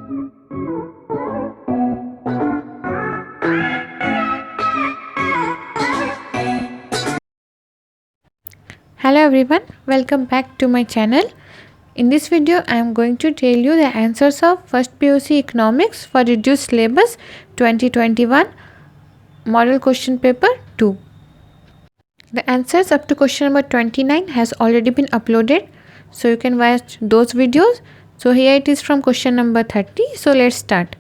Hello everyone, welcome back to my channel. In this video, I am going to tell you the answers of First PUC Economics for Reduced Syllabus 2021 Model Question Paper 2. The answers up to question number 29 has already been uploaded, so you can watch those videos. So here it is from question number 30. So let's start.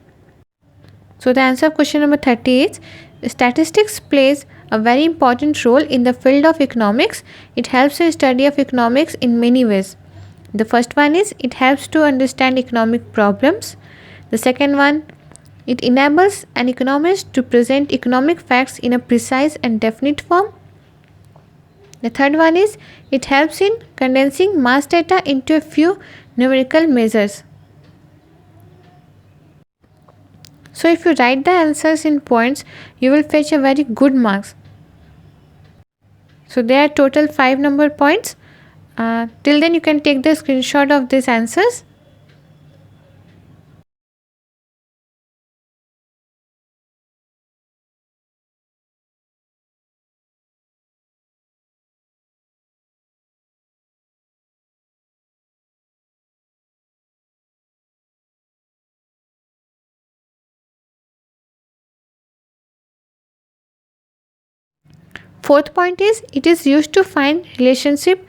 So the answer of question number 30 is statistics plays a very important role in the field of economics. It helps in study of economics in many ways. The first one is it helps to understand economic problems. The second one, it enables an economist to present economic facts in a precise and definite form. The third one is it helps in condensing mass data into a few numerical measures. So if you write the answers in points, you will fetch a very good marks. So there are total 5 number points. Till then you can take the screenshot of these answers. Fourth point is it is used to find relationship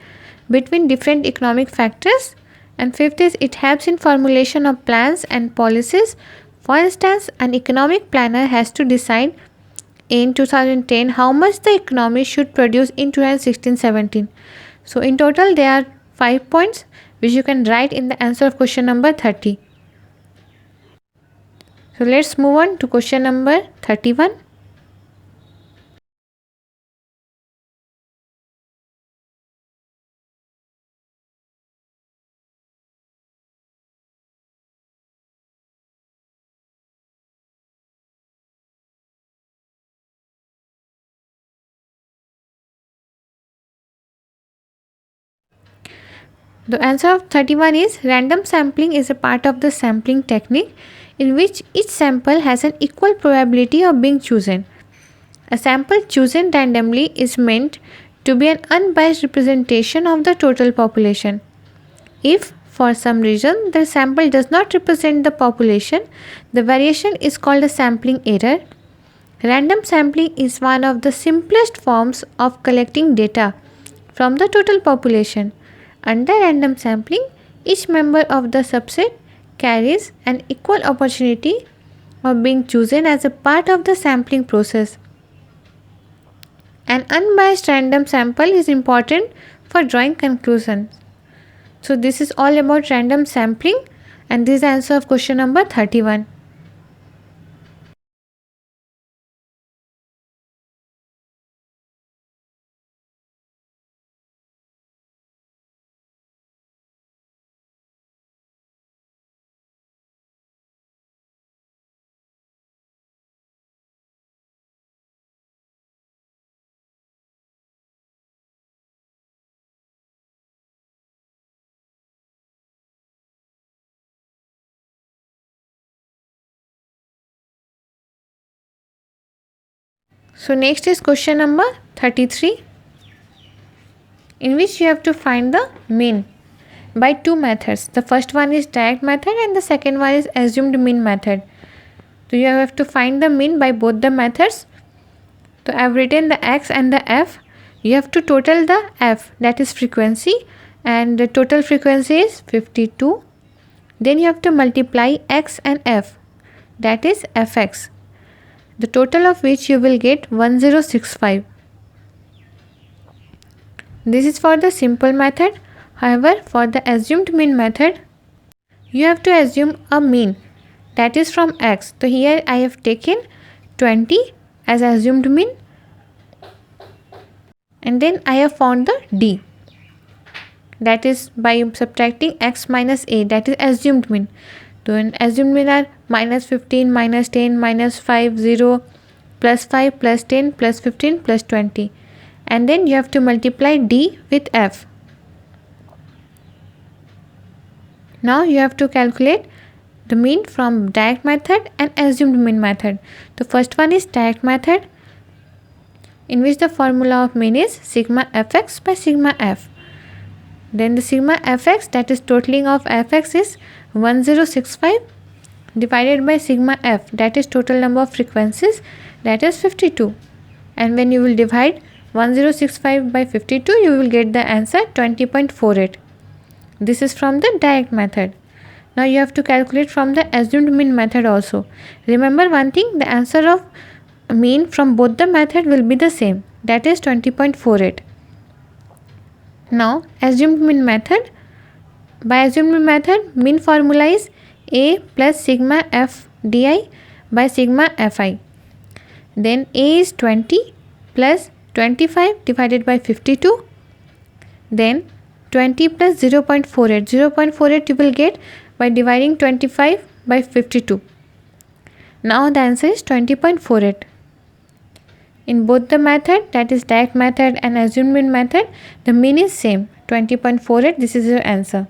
between different economic factors. And fifth is it helps in formulation of plans and policies. For instance, an economic planner has to decide in 2010 how much the economy should produce in 2016-17. So in total there are 5 points which you can write in the answer of question number 30. So let's move on to question number 31. The answer of 31 is random sampling is a part of the sampling technique in which each sample has an equal probability of being chosen. A sample chosen randomly is meant to be an unbiased representation of the total population. If, for some reason, the sample does not represent the population, the variation is called a sampling error. Random sampling is one of the simplest forms of collecting data from the total population. Under random sampling, each member of the subset carries an equal opportunity of being chosen as a part of the sampling process. An unbiased random sample is important for drawing conclusions. So this is all about random sampling, and this is the answer of question number 31. So next is question number 33, in which you have to find the mean by two methods. The first one is direct method and the second one is assumed mean method. So you have to find the mean by both the methods. So I have written the x and the f. You have to total the f, that is frequency, and the total frequency is 52. Then you have to multiply x and f, that is fx, the total of which you will get 1065. This is for the simple method. However, for the assumed mean method, you have to assume a mean, that is from x. So here I have taken 20 as assumed mean, and then I have found the d, that is by subtracting x minus a, that is assumed mean. So in assumed mean are minus 15, minus 10, minus 5, 0, plus 5, plus 10, plus 15, plus 20. And then you have to multiply d with f. Now you have to calculate the mean from direct method and assumed mean method. The first one is direct method, in which the formula of mean is sigma fx by sigma f. Then the sigma fx, that is totaling of fx, is 1065 divided by sigma f, that is total number of frequencies, that is 52. And when you will divide 1065 by 52, you will get the answer 20.48. This is from the direct method. Now you have to calculate from the assumed mean method also. Remember one thing, the answer of mean from both the method will be the same, that is 20.48. Now assumed mean method. By assumed mean method, mean formula is a plus sigma f di by sigma fi. Then a is 20 plus 25 divided by 52. Then 20 plus 0.48. 0.48 you will get by dividing 25 by 52. Now the answer is 20.48. In both the method, that is direct method and assumed mean method, the mean is same, 20.48. This is your answer.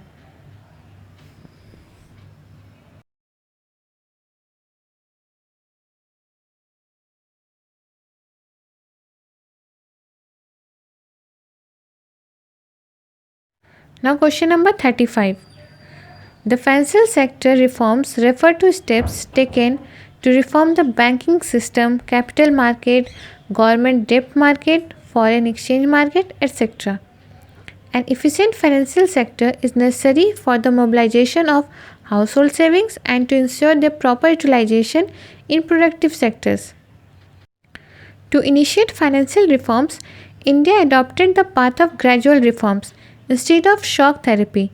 Now question number 35. The financial sector reforms refer to steps taken to reform the banking system, capital market, government debt market, foreign exchange market, etc. An efficient financial sector is necessary for the mobilization of household savings and to ensure their proper utilization in productive sectors. To initiate financial reforms, India adopted the path of gradual reforms instead of shock therapy.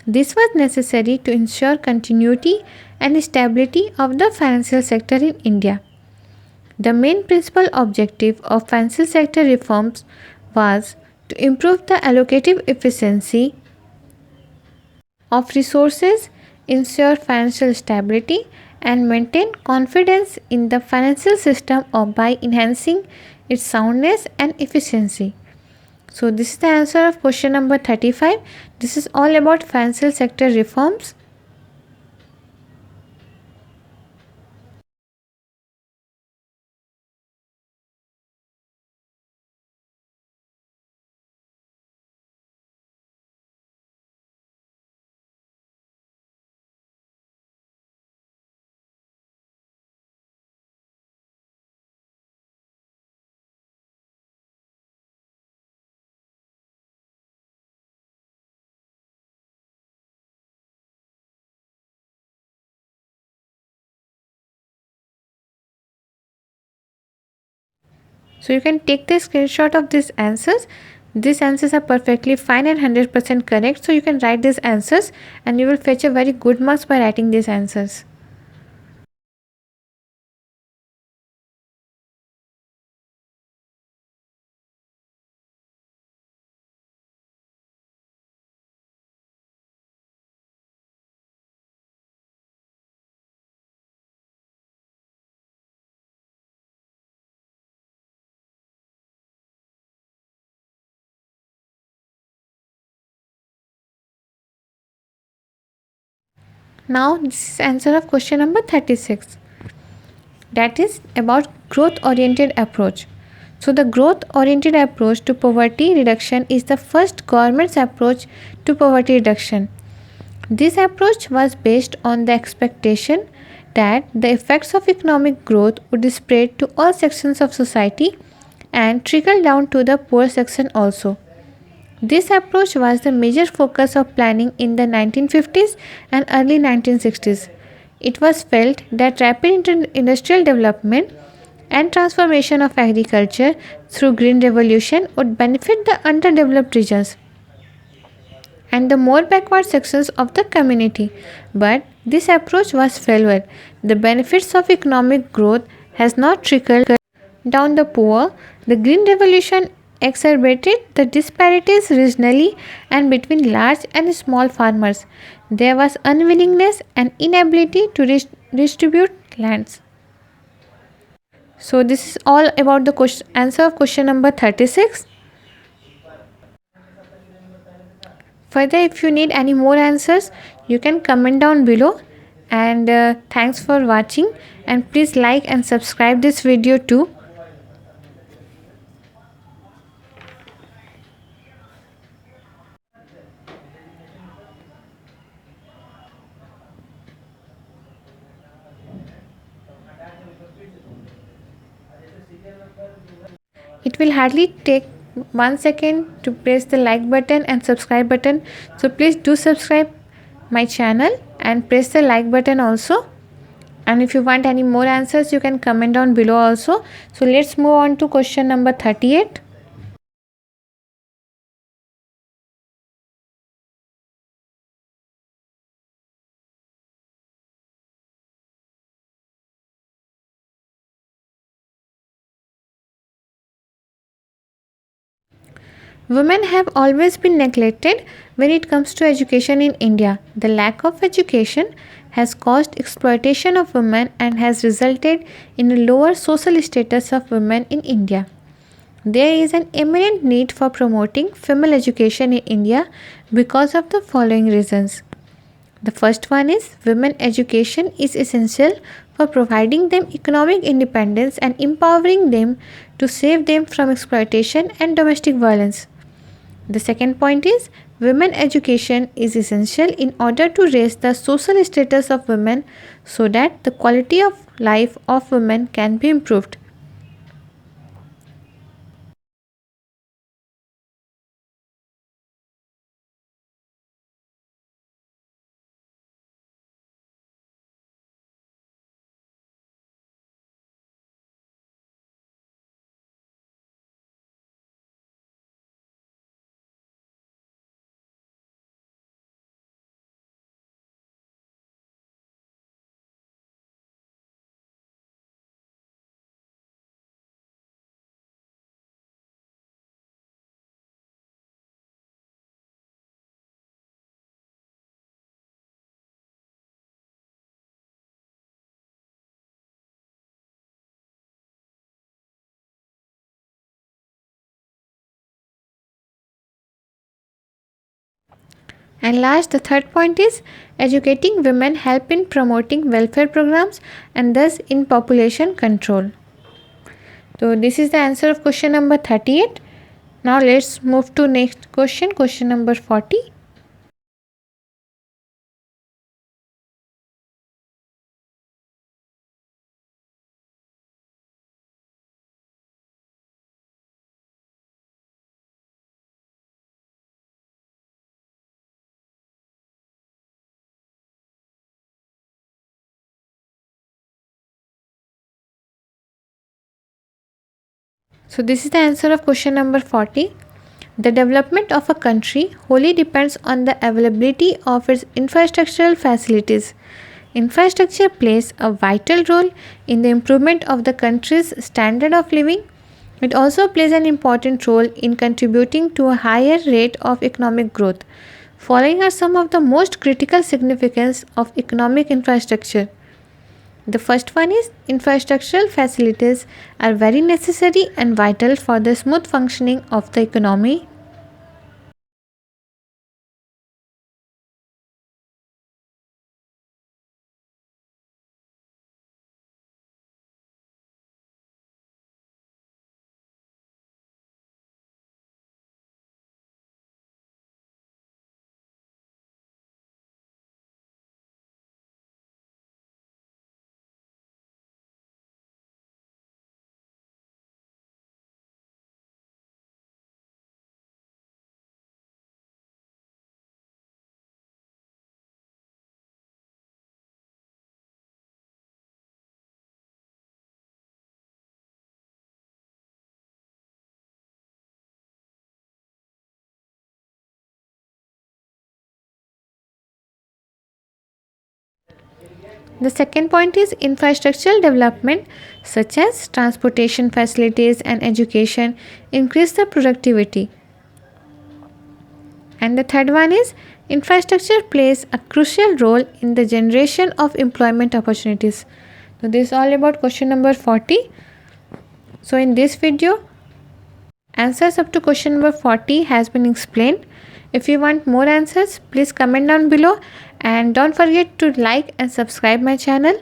This was necessary to ensure continuity and stability of the financial sector in India. The main principal objective of financial sector reforms was to improve the allocative efficiency of resources, ensure financial stability, and maintain confidence in the financial system by enhancing its soundness and efficiency. So this is the answer of question number 35. This is all about financial sector reforms. So you can take the screenshot of these answers. These answers are perfectly fine and 100% correct. So you can write these answers and you will fetch a very good marks by writing these answers. Now this is answer of question number 36. That is about growth oriented approach. So the growth oriented approach to poverty reduction is the first government's approach to poverty reduction. This approach was based on the expectation that the effects of economic growth would spread to all sections of society and trickle down to the poor section also. This approach was the major focus of planning in the 1950s and early 1960s. It was felt that rapid industrial development and transformation of agriculture through green revolution would benefit the underdeveloped regions and the more backward sections of the community. But this approach was failure. The benefits of economic growth has not trickled down the poor. The green revolution exacerbated the disparities regionally and between large and small farmers. There was unwillingness and inability to distribute lands. So this is all about the answer of question number 36. Further, if you need any more answers, you can comment down below and thanks for watching, and please like and subscribe this video too. It will hardly take 1 second to press the like button and subscribe button. So please do subscribe my channel and press the like button also. And if you want any more answers, you can comment down below also. So let's move on to question number 38. Women have always been neglected when it comes to education in India. The lack of education has caused exploitation of women and has resulted in a lower social status of women in India. There is an imminent need for promoting female education in India because of the following reasons. The first one is women education is essential for providing them economic independence and empowering them to save them from exploitation and domestic violence. The second point is women education is essential in order to raise the social status of women so that the quality of life of women can be improved. And last, the third point is educating women help in promoting welfare programs and thus in population control. So this is the answer of question number 38. Now let's move to next question number 40. So this is the answer of question number 40. The development of a country wholly depends on the availability of its infrastructural facilities. Infrastructure plays a vital role in the improvement of the country's standard of living. It also plays an important role in contributing to a higher rate of economic growth. Following are some of the most critical significance of economic infrastructure. The first one is infrastructural facilities are very necessary and vital for the smooth functioning of the economy. The second point is infrastructural development such as transportation facilities and education increase the productivity. And the third one is infrastructure plays a crucial role in the generation of employment opportunities. So this is all about question number 40. So in this video, answers up to question number 40 has been explained. If you want more answers, please comment down below and don't forget to like and subscribe my channel.